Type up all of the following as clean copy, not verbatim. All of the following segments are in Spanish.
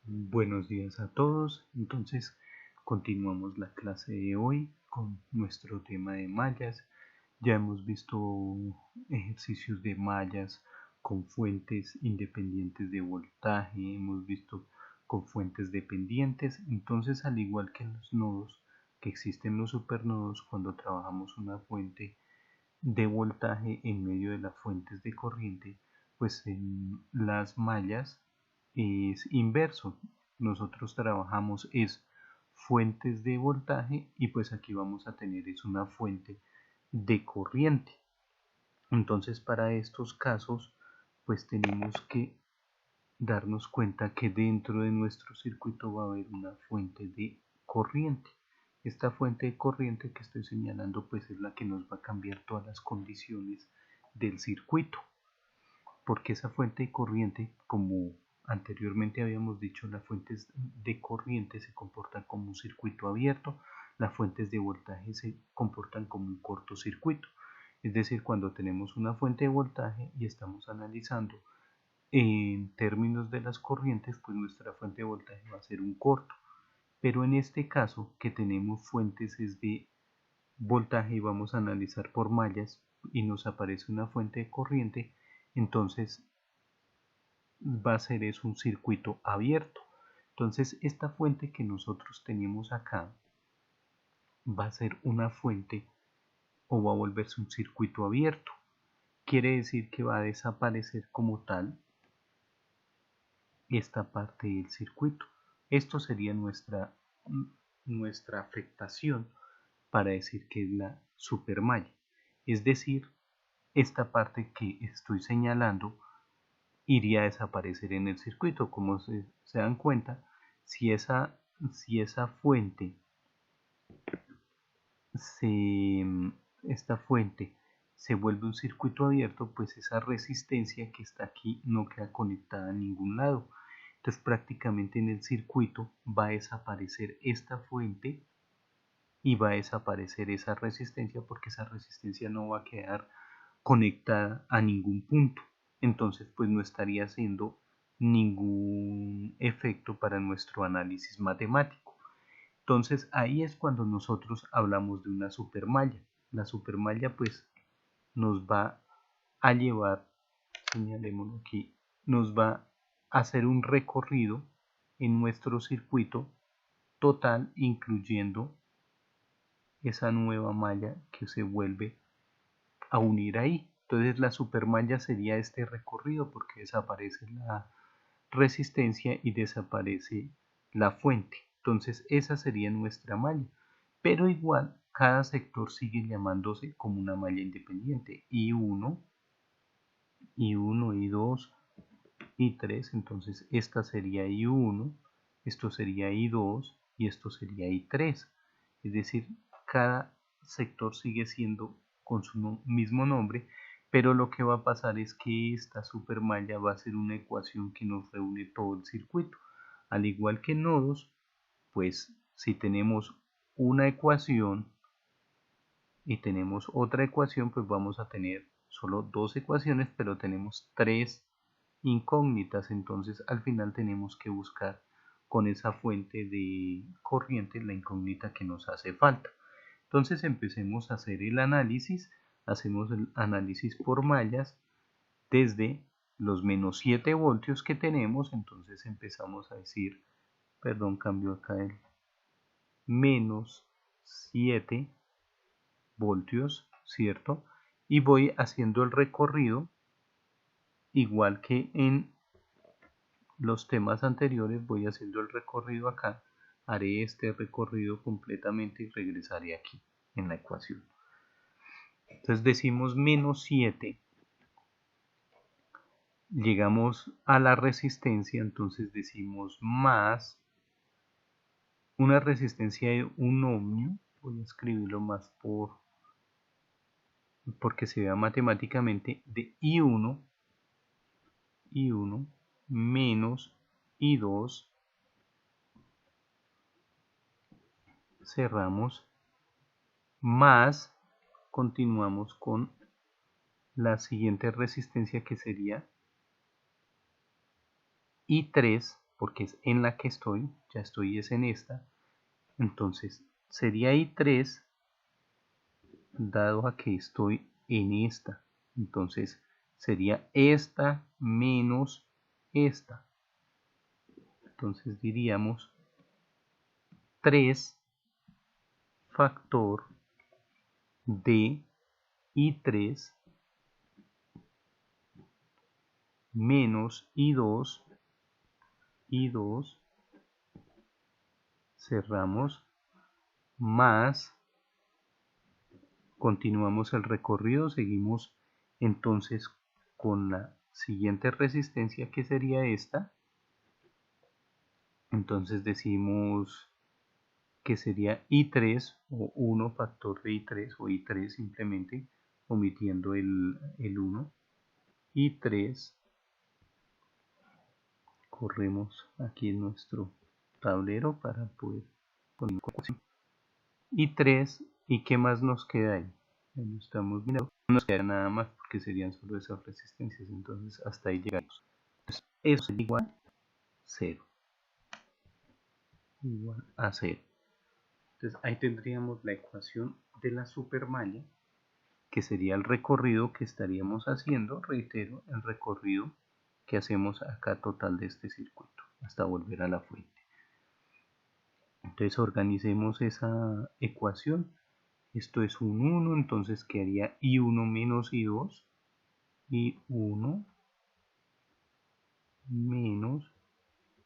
Buenos días a todos. Entonces, continuamos la clase de hoy con nuestro tema de mallas. Ya hemos visto ejercicios de mallas con fuentes independientes de voltaje, hemos visto con fuentes dependientes. Entonces, al igual que en los nodos, que existen los supernodos, cuando trabajamos una fuente de voltaje en medio de las fuentes de corriente, pues en las mallas es inverso. Nosotros trabajamos es fuentes de voltaje y pues aquí vamos a tener es una fuente de corriente. Entonces para estos casos pues tenemos que darnos cuenta que dentro de nuestro circuito va a haber una fuente de corriente. Esta fuente de corriente que estoy señalando pues es la que nos va a cambiar todas las condiciones del circuito, porque esa fuente de corriente, como anteriormente habíamos dicho, las fuentes de corriente se comportan como un circuito abierto, las fuentes de voltaje se comportan como un cortocircuito. Es decir, cuando tenemos una fuente de voltaje y estamos analizando en términos de las corrientes, pues nuestra fuente de voltaje va a ser un corto. Pero en este caso, que tenemos fuentes es de voltaje y vamos a analizar por mallas y nos aparece una fuente de corriente, entonces va a ser es un circuito abierto. Entonces esta fuente que nosotros tenemos acá va a ser una fuente o va a volverse un circuito abierto. Quiere decir que va a desaparecer como tal esta parte del circuito. Esto sería nuestra afectación para decir que es la supermalla. Es decir, esta parte que estoy señalando iría a desaparecer en el circuito. Como se dan cuenta, si esa fuente se, esta fuente se vuelve un circuito abierto, pues esa resistencia que está aquí no queda conectada a ningún lado. Entonces prácticamente en el circuito va a desaparecer esta fuente y va a desaparecer esa resistencia, porque esa resistencia no va a quedar conectada a ningún punto. Entonces pues no estaría haciendo ningún efecto para nuestro análisis matemático. Entonces ahí es cuando nosotros hablamos de una supermalla. La supermalla pues nos va a llevar, señalémoslo aquí, nos va a hacer un recorrido en nuestro circuito total, incluyendo esa nueva malla que se vuelve a unir ahí. Entonces la supermalla sería este recorrido, porque desaparece la resistencia y desaparece la fuente. Entonces esa sería nuestra malla. Pero igual cada sector sigue llamándose como una malla independiente. I1, I1, I2, I3. Entonces esta sería I1, esto sería I2 y esto sería I3. Es decir, cada sector sigue siendo con su mismo nombre, pero lo que va a pasar es que esta supermalla va a ser una ecuación que nos reúne todo el circuito. Al igual que nodos, pues si tenemos una ecuación y tenemos otra ecuación, pues vamos a tener solo dos ecuaciones, pero tenemos tres incógnitas. Entonces al final tenemos que buscar con esa fuente de corriente la incógnita que nos hace falta. Entonces empecemos a hacer el análisis. Hacemos el análisis por mallas desde los menos 7 voltios que tenemos. Entonces empezamos a decir, perdón, cambio acá el menos 7 voltios, ¿cierto? Y voy haciendo el recorrido igual que en los temas anteriores. Voy haciendo el recorrido acá, haré este recorrido completamente y regresaré aquí en la ecuación. Entonces decimos menos 7, llegamos a la resistencia, entonces decimos más una resistencia de 1 ohmio. Voy a escribirlo más porque se vea matemáticamente, de I1 menos I2, cerramos, más, continuamos con la siguiente resistencia que sería I3, porque es en la que estoy, ya estoy es en esta, entonces sería I3 dado a que estoy en esta, entonces sería esta menos esta, entonces diríamos 3 factor de I3 menos I2, cerramos, más, continuamos el recorrido, seguimos entonces con la siguiente resistencia que sería esta, entonces decimos que sería I3 o 1 factor de I3 o I3 simplemente omitiendo el 1, I3, corremos aquí en nuestro tablero para poder poner una ecuación. I3, ¿y qué más nos queda ahí? Ahí estamos mirando, no nos queda nada más porque serían solo esas resistencias, entonces hasta ahí llegamos. Entonces, eso es igual a 0. Igual a 0. Entonces ahí tendríamos la ecuación de la supermalla, que sería el recorrido que estaríamos haciendo, reitero, el recorrido que hacemos acá total de este circuito, hasta volver a la fuente. Entonces organicemos esa ecuación. Esto es un 1, entonces quedaría I1 menos I2, I1 menos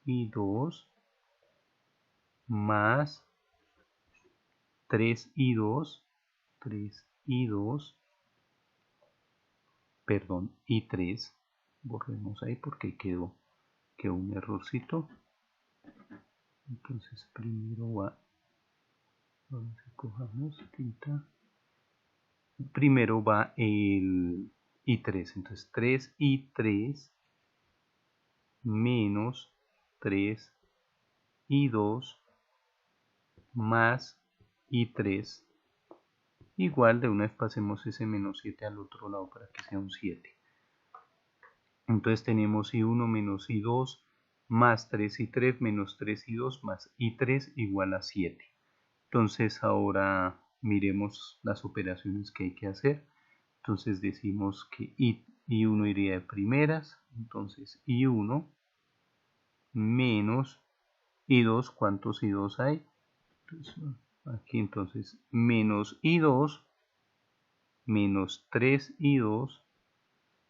I2 más 3I2, perdón, I3, borremos ahí porque quedó un errorcito. Entonces primero va, vamos a cojamos tinta, primero va el I3, entonces 3I3 menos 3I2 más I3 igual, de una vez pasemos ese menos 7 al otro lado para que sea un 7. Entonces tenemos I1 menos I2 más 3I3 menos 3I2 más I3 igual a 7. Entonces ahora miremos las operaciones que hay que hacer. Entonces decimos que I1 iría de primeras, entonces I1 menos I2, ¿cuántos I2 hay? Entonces, aquí entonces menos I2 menos 3I2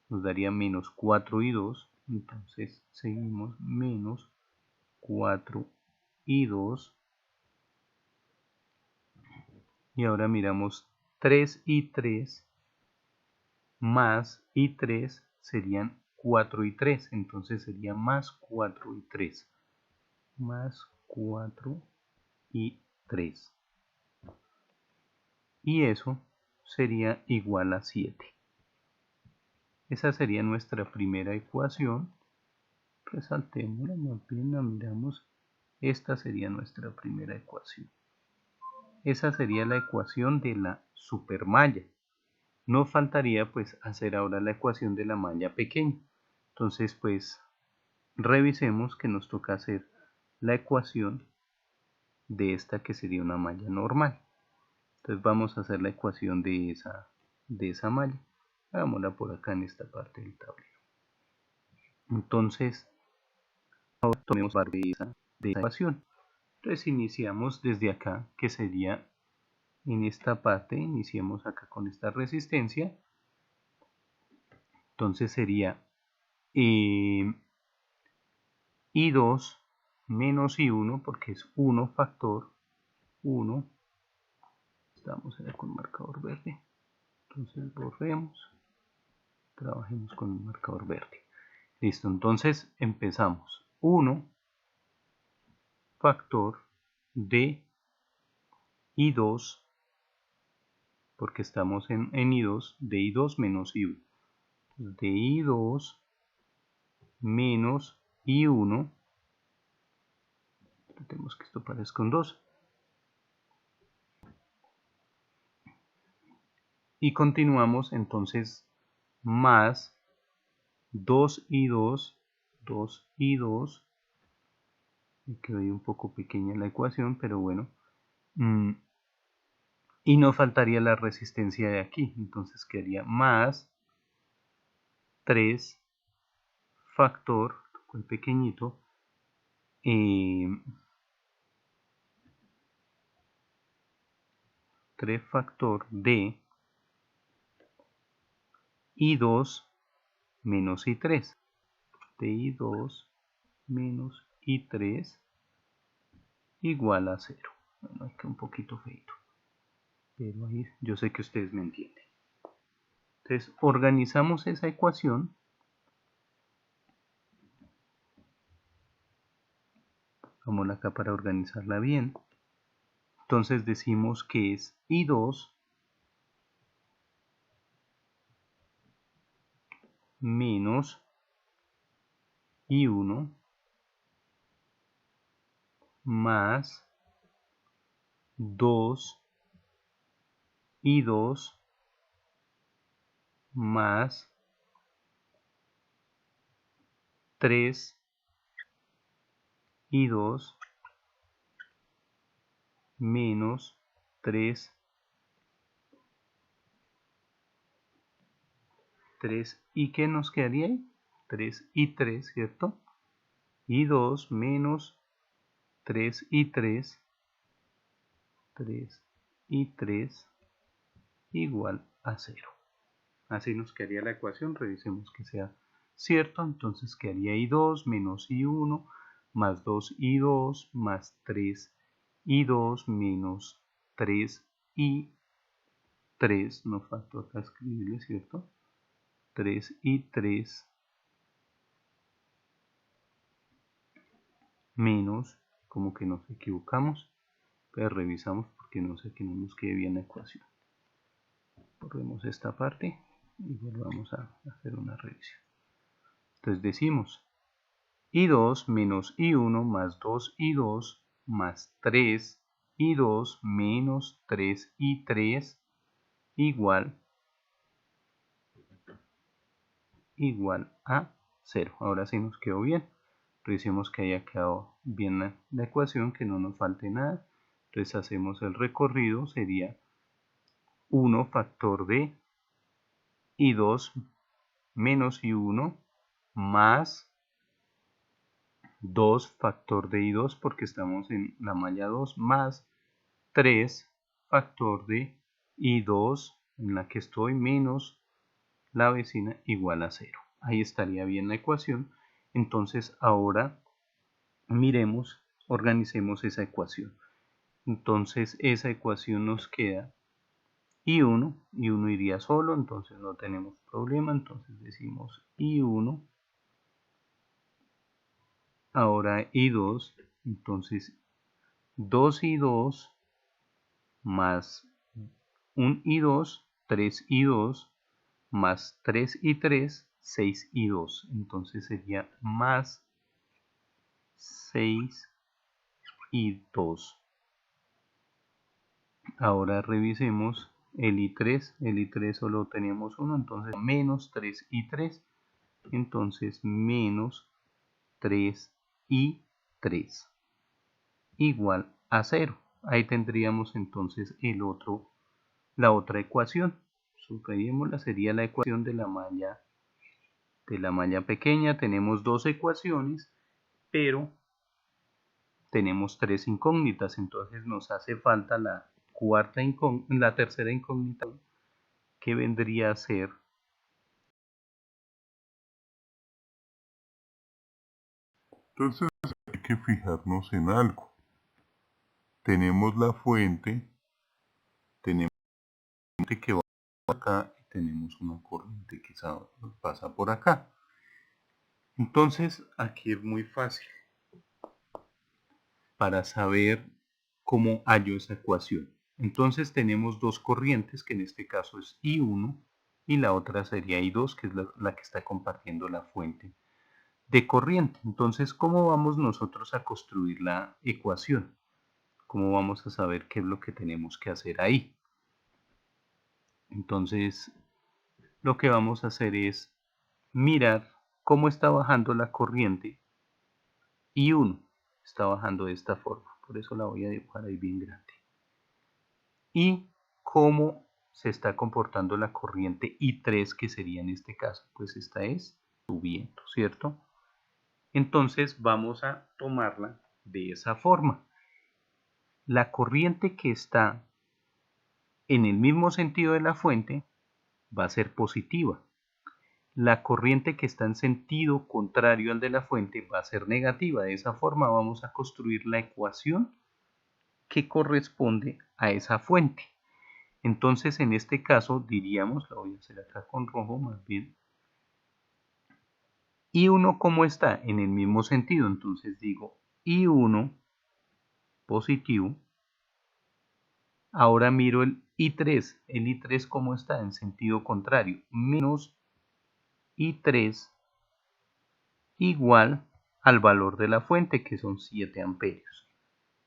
nos daría menos 4I2, entonces seguimos menos 4I2 y ahora miramos 3I3 más I3 serían 4I3, entonces sería más 4I3, más 4I3 y eso sería igual a 7. Esa sería nuestra primera ecuación. Resaltémosla, más bien la miramos. Esta sería nuestra primera ecuación. Esa sería la ecuación de la supermalla. Nos faltaría pues hacer ahora la ecuación de la malla pequeña. Entonces pues revisemos que nos toca hacer la ecuación de esta que sería una malla normal. Entonces vamos a hacer la ecuación de esa malla. Hagámosla por acá en esta parte del tablero. Entonces ahora tomemos parte de esa ecuación. Entonces iniciamos desde acá, que sería en esta parte, iniciemos acá con esta resistencia. Entonces sería I2 menos I1, porque es 1 factor 1. Estamos ahora con marcador verde. Entonces borremos, trabajemos con el marcador verde. Listo, entonces empezamos. 1 factor de I2, porque estamos en I2, de I2 menos I1. De I2 menos I1, tenemos que esto parezca un 2. Y continuamos entonces más 2I2 Me quedó ahí un poco pequeña la ecuación, pero bueno. Y nos faltaría la resistencia de aquí, entonces quedaría más 3 factor, el pequeñito, 3 factor de I2 menos I3, de I2 menos I3 igual a 0. Bueno, aquí un poquito feito, pero ahí yo sé que ustedes me entienden. Entonces organizamos esa ecuación. Vamos acá para organizarla bien. Entonces decimos que es I2 menos I1 más 2I2 más 3I2 menos 3 ¿y qué nos quedaría ahí? 3I3, ¿cierto? I2 menos 3I3 igual a 0. Así nos quedaría la ecuación, revisemos que sea cierto, entonces quedaría I2 menos I1 más 2I2 más 3I2 menos 3I3, nos faltó acá escribirle, ¿cierto? 3I3 menos, como que nos equivocamos, pero revisamos porque no sé que no nos quede bien la ecuación. Borremos esta parte y volvamos a hacer una revisión. Entonces decimos I2 menos I1 más 2I2 más 3I2 menos 3I3 igual a 0. Ahora sí nos quedó bien. Revisemos que haya quedado bien la ecuación, que no nos falte nada. Entonces hacemos el recorrido, sería 1 factor de I2 menos I1 más 2 factor de I2 porque estamos en la malla 2 más 3 factor de I2 en la que estoy menos la vecina igual a 0. Ahí estaría bien la ecuación. Entonces ahora miremos, organicemos esa ecuación. Entonces esa ecuación nos queda I1 iría solo, entonces no tenemos problema. Entonces decimos I1, ahora I2, entonces 2I2 más un I2, 3I2 más 3I3, 6I2. Entonces sería más 6I2. Ahora revisemos el I3. El I3 solo tenemos uno, entonces menos 3I3. Entonces menos 3I3 igual a 0. Ahí tendríamos entonces la otra ecuación. Subrayémosla, sería la ecuación de la malla pequeña. Tenemos dos ecuaciones, pero tenemos tres incógnitas, entonces nos hace falta la tercera incógnita, que vendría a ser Entonces hay que fijarnos en algo. Tenemos la fuente, tenemos que va acá y tenemos una corriente que pasa por acá. entonces aquí es muy fácil para saber cómo hallo esa ecuación. Entonces tenemos dos corrientes, que en este caso es I1 y la otra sería I2, que es la que está compartiendo la fuente de corriente. Entonces, ¿cómo vamos nosotros a construir la ecuación? ¿Cómo vamos a saber qué es lo que tenemos que hacer ahí? Entonces, lo que vamos a hacer es mirar cómo está bajando la corriente I1. está bajando de esta forma, por eso la voy a dibujar ahí bien grande. Y cómo se está comportando la corriente I3, que sería en este caso, pues esta es subiendo, ¿cierto? Entonces vamos a tomarla de esa forma. La corriente que está en el mismo sentido de la fuente va a ser positiva. La corriente que está en sentido contrario al de la fuente va a ser negativa. De esa forma vamos a construir la ecuación que corresponde a esa fuente. Entonces en este caso diríamos, la voy a hacer acá con rojo más bien, I1 como está en el mismo sentido, entonces digo I1 positivo. Ahora miro el I3 como está en sentido contrario, menos I3 igual al valor de la fuente, que son 7 amperios.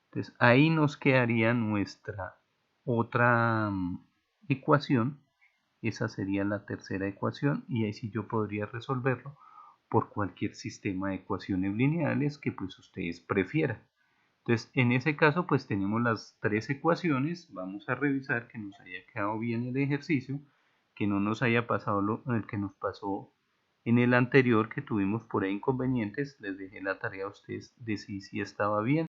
Entonces ahí nos quedaría nuestra otra ecuación. Esa sería la tercera ecuación, y ahí sí yo podría resolverlo por cualquier sistema de ecuaciones lineales que pues ustedes prefieran. Entonces en ese caso pues tenemos las tres ecuaciones. Vamos a revisar que nos haya quedado bien el ejercicio, que no nos haya pasado el que nos pasó en el anterior, que tuvimos por ahí inconvenientes. Les dejé la tarea a ustedes de si estaba bien.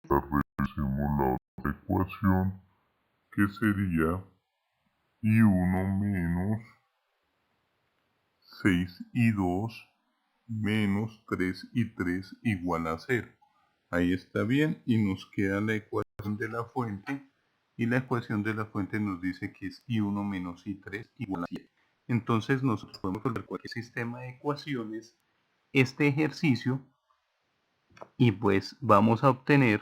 Revisemos la otra ecuación, que sería I1 menos 6I2 menos 3I3 igual a 0. Ahí está bien, y nos queda la ecuación de la fuente, y la ecuación de la fuente nos dice que es I1 menos I3 igual a 7. Entonces nosotros podemos resolver cualquier sistema de ecuaciones este ejercicio, y pues vamos a obtener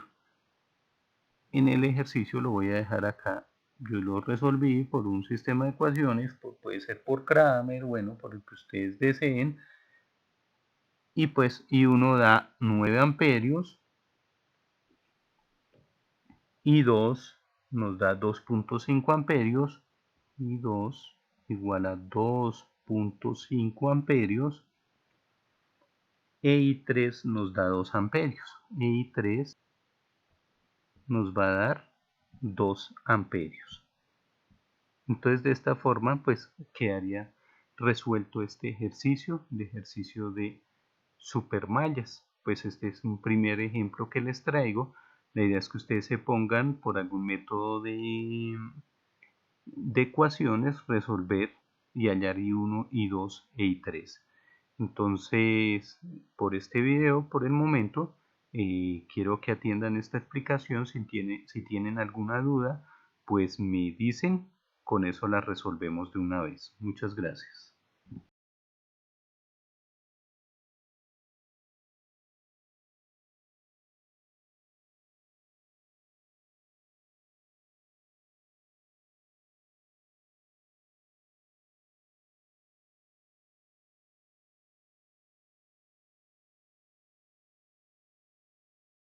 en el ejercicio, lo voy a dejar acá, yo lo resolví por un sistema de ecuaciones, puede ser por Kramer, bueno, por el que ustedes deseen, y pues I1 da 9 amperios, I2 nos da 2.5 amperios, I2 igual a 2.5 amperios, e I3 nos da 2 amperios, e I3 nos va a dar 2 amperios. Entonces de esta forma pues quedaría resuelto este ejercicio, el ejercicio de supermallas. Pues este es un primer ejemplo que les traigo. La idea es que ustedes se pongan por algún método de ecuaciones, resolver y hallar I1, I2 e I3. Entonces, por este video, por el momento, quiero que atiendan esta explicación. Si tienen alguna duda, pues me dicen, con eso la resolvemos de una vez. Muchas gracias.